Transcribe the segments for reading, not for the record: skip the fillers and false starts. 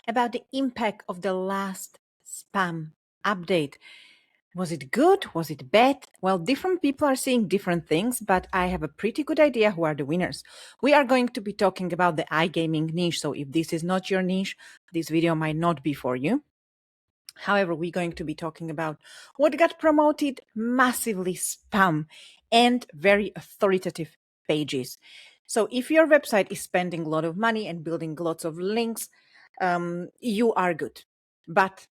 about the impact of the last spam update. Was it good? Was it bad? Well, different people are seeing different things, but I have a pretty good idea who are the winners. We are going to be talking about the iGaming niche. So if this is not your niche, this video might not be for you. However, we're going to be talking about what got promoted massively spam and very authoritative pages. So if your website is spending a lot of money and building lots of links, you are good. But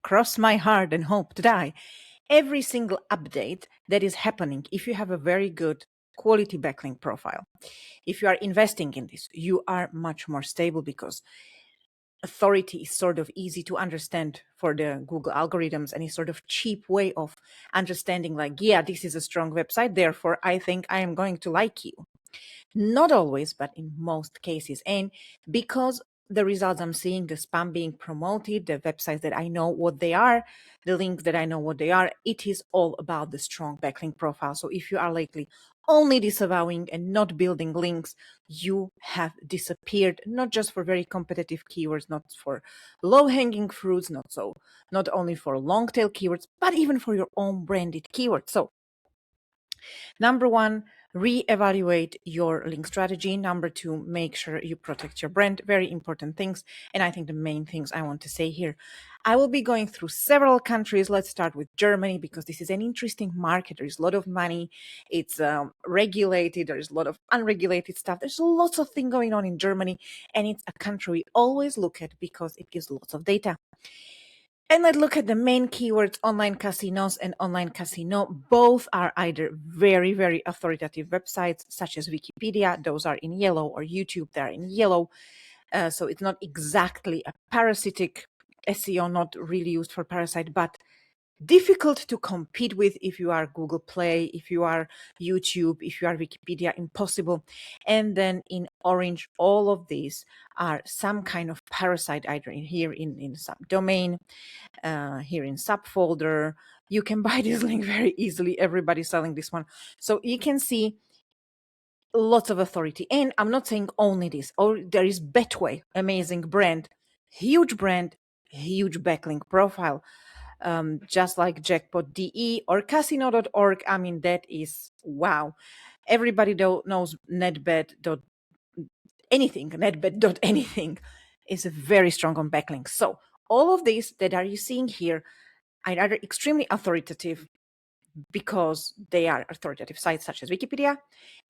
cross my heart and hope to die. Every single update that is happening, if you have a very good quality backlink profile, if you are investing in this, you are much more stable because authority is sort of easy to understand for the Google algorithms and is sort of cheap way of understanding like, yeah, this is a strong website, therefore I think I am going to like you. Not always, but in most cases. And because the results I'm seeing, the spam being promoted, the websites that I know what they are, the links that I know what they are, it is all about the strong backlink profile. So if you are lately only disavowing and not building links, you have disappeared, not just for very competitive keywords, not for low-hanging fruits, not only for long-tail keywords, but even for your own branded keywords. So number one, reevaluate your link strategy. Number two, make sure you protect your brand. Very important things. And I think the main things I want to say here. I will be going through several countries. Let's start with Germany because this is an interesting market. There's a lot of money. It's regulated. There's a lot of unregulated stuff. There's lots of things going on in Germany. And it's a country we always look at because it gives lots of data. And let's look at the main keywords, online casinos and online casino. Both are either very, very authoritative websites, such as Wikipedia. Those are in yellow, or YouTube, they're in yellow. So it's not exactly a parasitic SEO, not really used for parasite, but difficult to compete with if you are Google Play, if you are YouTube, if you are Wikipedia, impossible. And then in orange, all of these are some kind of parasite, either in here in subdomain, here in subfolder. You can buy this link very easily. Everybody's selling this one. So you can see lots of authority. And I'm not saying only this. Or there is Betway, amazing brand, huge backlink profile. Just like jackpot.de or casino.org. I mean, that is wow. Everybody knows netbet.anything is very strong on backlinks. So all of these that are you seeing here are either extremely authoritative because they are authoritative sites such as Wikipedia,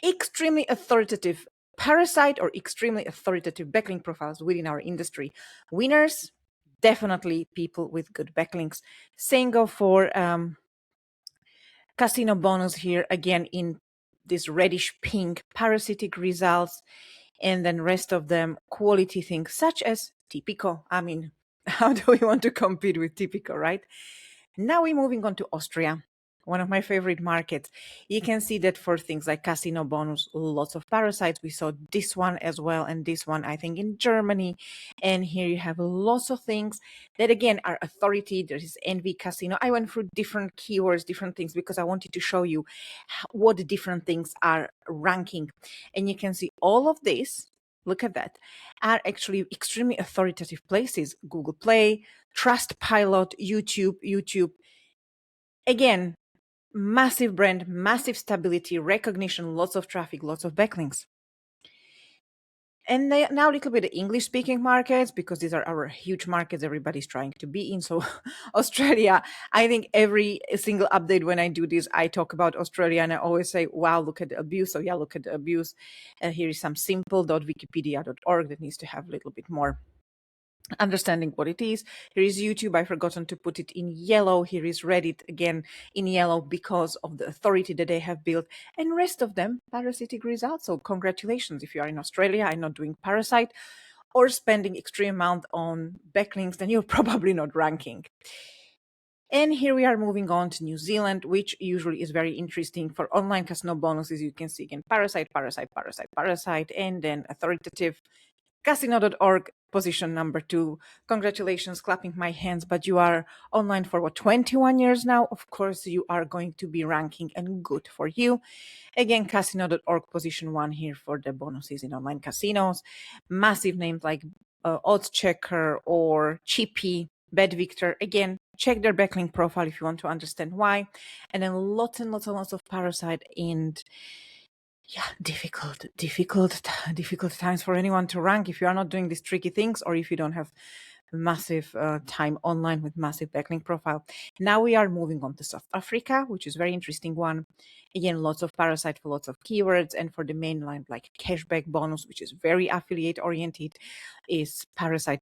extremely authoritative parasite, or extremely authoritative backlink profiles within our industry. Winners, definitely people with good backlinks. Same go for casino bonus here, again in this reddish pink parasitic results, and then rest of them quality things such as Tipico. I mean, how do we want to compete with Tipico, right? Now we're moving on to Austria, one of my favorite markets. You can see that for things like casino bonus, lots of parasites. We saw this one as well, and this one, I think, in Germany. And here you have lots of things that, again, are authority. There is Envy Casino. I went through different keywords, different things, because I wanted to show you what the different things are ranking. And you can see all of this, look at that, are actually extremely authoritative places. Google Play, Trustpilot, YouTube. Again, massive brand, massive stability, recognition, lots of traffic, lots of backlinks. And now a little bit the English-speaking markets, because these are our huge markets everybody's trying to be in. So Australia, I think every single update when I do this, I talk about Australia and I always say, wow, look at the abuse. So yeah, look at the abuse. Here is some simple.wikipedia.org that needs to have a little bit more understanding what it is. Here is YouTube. I've forgotten to put it in yellow. Here is Reddit, again in yellow because of the authority that they have built, and rest of them parasitic results. So congratulations if you are in Australia and not doing parasite or spending extreme amount on backlinks, then you're probably not ranking. And here we are moving on to New Zealand, which usually is very interesting for online casino bonuses. You can see again parasite, and then authoritative. Casino.org, position number 2. Congratulations, clapping my hands, but you are online for what, 21 years now? Of course, you are going to be ranking, and good for you. Again, Casino.org, position 1 here for the bonuses in online casinos. Massive names like Odds Checker or Chippy, Bet Victor. Again, check their backlink profile if you want to understand why. And then lots and lots and lots of Parasite and difficult times for anyone to rank if you are not doing these tricky things, or if you don't have massive time online with massive backlink profile. Now we are moving on to South Africa, which is very interesting one. Again, lots of Parasite for lots of keywords, and for the main line like cashback bonus, which is very affiliate oriented, is Parasite,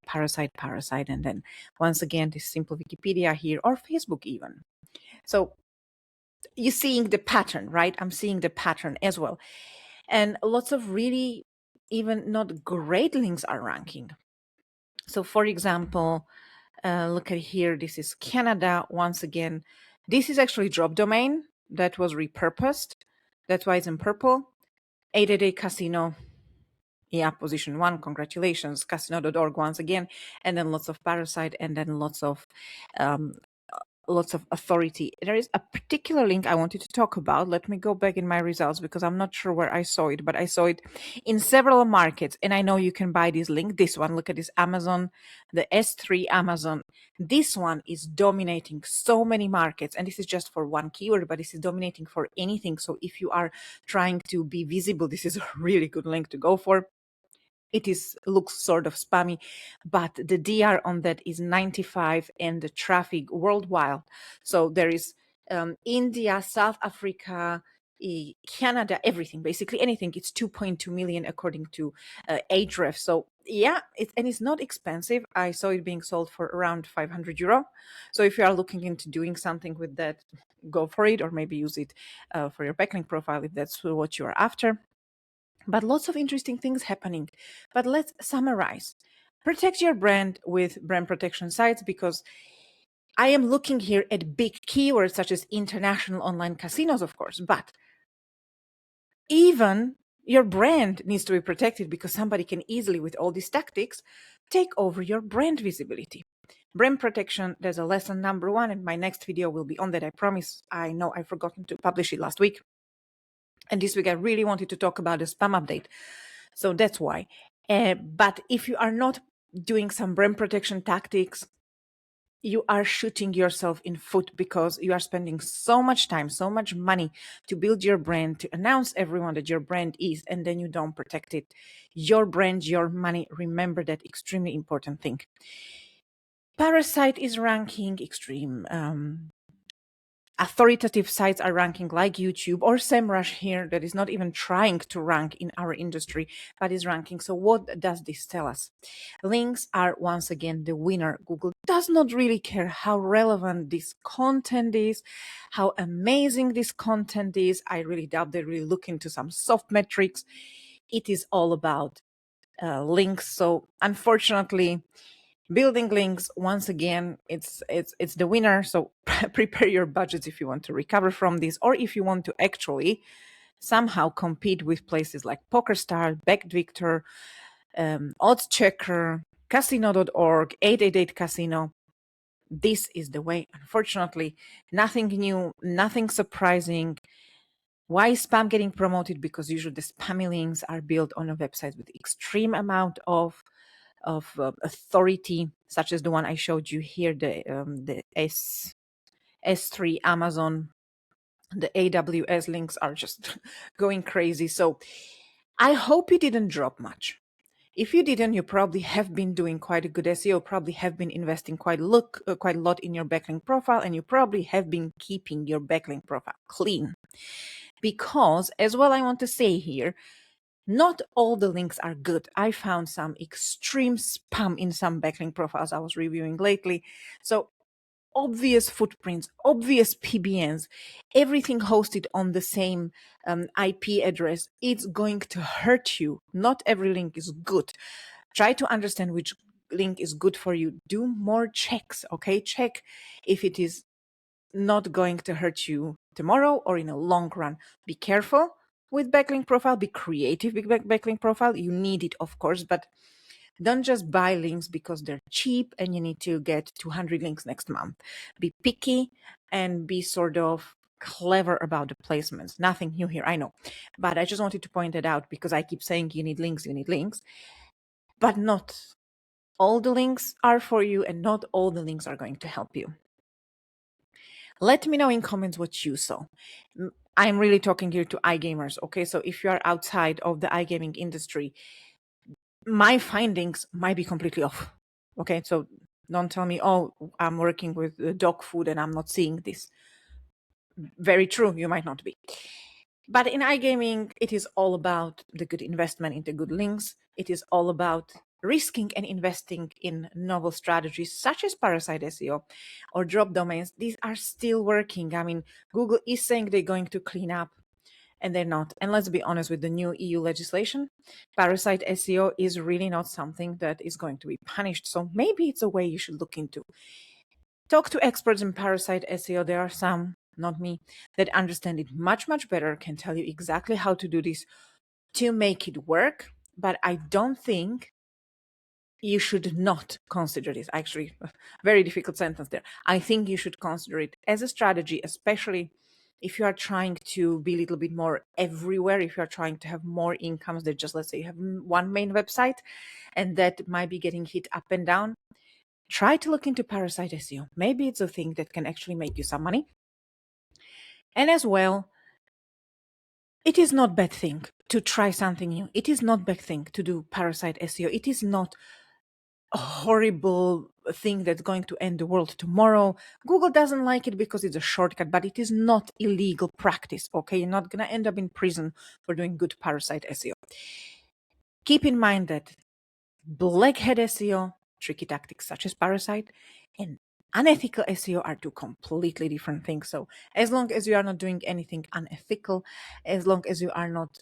and then once again this simple Wikipedia here, or Facebook even. So you're seeing the pattern, right? I'm seeing the pattern as well. And lots of really even not great links are ranking. So for example, look at here, this is Canada. Once again, this is actually drop domain that was repurposed. That's why it's in purple. 888 Casino. Yeah, position 1. Congratulations. Casino.org once again. And then lots of Parasite, and then lots of authority. There is a particular link I wanted to talk about. Let me go back in my results because I'm not sure where I saw it, but I saw it in several markets, and I know you can buy this link. This one, look at this, Amazon, the S3 Amazon. This one is dominating so many markets, and this is just for one keyword, but this is dominating for anything. So if you are trying to be visible, this is a really good link to go for. It looks sort of spammy, but the DR on that is 95, and the traffic worldwide. So there is India, South Africa, Canada, everything, basically anything. It's 2.2 million according to Ahrefs. So yeah, it's not expensive. I saw it being sold for around 500 euro. So if you are looking into doing something with that, go for it, or maybe use it for your backlink profile if that's what you are after. But lots of interesting things happening. But let's summarize. Protect your brand with brand protection sites, because I am looking here at big keywords such as international online casinos, of course, but even your brand needs to be protected, because somebody can easily, with all these tactics, take over your brand visibility. Brand protection, there's a lesson number 1, and my next video will be on that, I promise. I know I've forgotten to publish it last week. And this week I really wanted to talk about the spam update. So that's why. But if you are not doing some brand protection tactics, you are shooting yourself in foot, because you are spending so much time, so much money to build your brand, to announce everyone that your brand is, and then you don't protect it. Your brand, your money. Remember that extremely important thing. Parasite is ranking extreme. Authoritative sites are ranking like YouTube or SEMrush here, that is not even trying to rank in our industry, but is ranking. So what does this tell us? Links are once again the winner. Google does not really care how relevant this content is, how amazing this content is. I really doubt they really look into some soft metrics. It is all about links. So unfortunately, building links, once again, it's the winner. So prepare your budgets if you want to recover from this, or if you want to actually somehow compete with places like PokerStars, Bet Victor, Odds Checker, Casino.org, 888 Casino. This is the way. Unfortunately, nothing new, nothing surprising. Why is spam getting promoted? Because usually the spammy links are built on a website with extreme amount of authority, such as the one I showed you here, the S3 Amazon, the AWS links are just going crazy. So I hope you didn't drop much. If you didn't, you probably have been doing quite a good SEO, probably have been investing quite a lot in your backlink profile, and you probably have been keeping your backlink profile clean. Because, as well, I want to say here, not all the links are good. I found some extreme spam in some backlink profiles I was reviewing lately. So obvious footprints, obvious PBNs, everything hosted on the same IP address, it's going to hurt you. Not every link is good. Try to understand which link is good for you. Do more checks, okay? Check if it is not going to hurt you tomorrow or in a long run. Be careful with backlink profile. Be creative with backlink profile. You need it, of course, but Don't just buy links because they're cheap and you need to get 200 links next month. Be picky and be sort of clever about the placements. Nothing new here, I know. But I just wanted to point it out because I keep saying you need links, you need links. But not all the links are for you and not all the links are going to help you. Let me know in comments what you saw. I'm really talking here to iGamers, okay? So if you are outside of the iGaming industry, my findings might be completely off, okay? So don't tell me, oh, I'm working with dog food and I'm not seeing this. Very true, you might not be. But in iGaming, it is all about the good investment into good links. It is all about risking and investing in novel strategies such as parasite SEO or drop domains. These are still working. I mean, Google is saying they're going to clean up and they're not. And let's be honest, with the new EU legislation, parasite SEO is really not something that is going to be punished. So maybe it's a way you should look into. Talk to experts in parasite SEO. There are some, not me, that understand it much, much better, can tell you exactly how to do this to make it work. But I don't think you should not consider this. Actually, a very difficult sentence there. I think you should consider it as a strategy, especially if you are trying to be a little bit more everywhere, if you are trying to have more incomes than just, let's say, you have one main website and that might be getting hit up and down. Try to look into parasite SEO. Maybe it's a thing that can actually make you some money. And as well, it is not bad thing to try something new. It is not bad thing to do parasite SEO. It is not a horrible thing that's going to end the world tomorrow. Google doesn't like it because it's a shortcut, but it is not illegal practice, okay? You're not going to end up in prison for doing good parasite SEO. Keep in mind that black hat SEO, tricky tactics such as parasite, and unethical SEO are two completely different things. So as long as you are not doing anything unethical, as long as you are not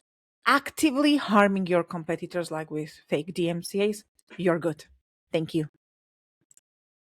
actively harming your competitors like with fake DMCAs, you're good. Thank you.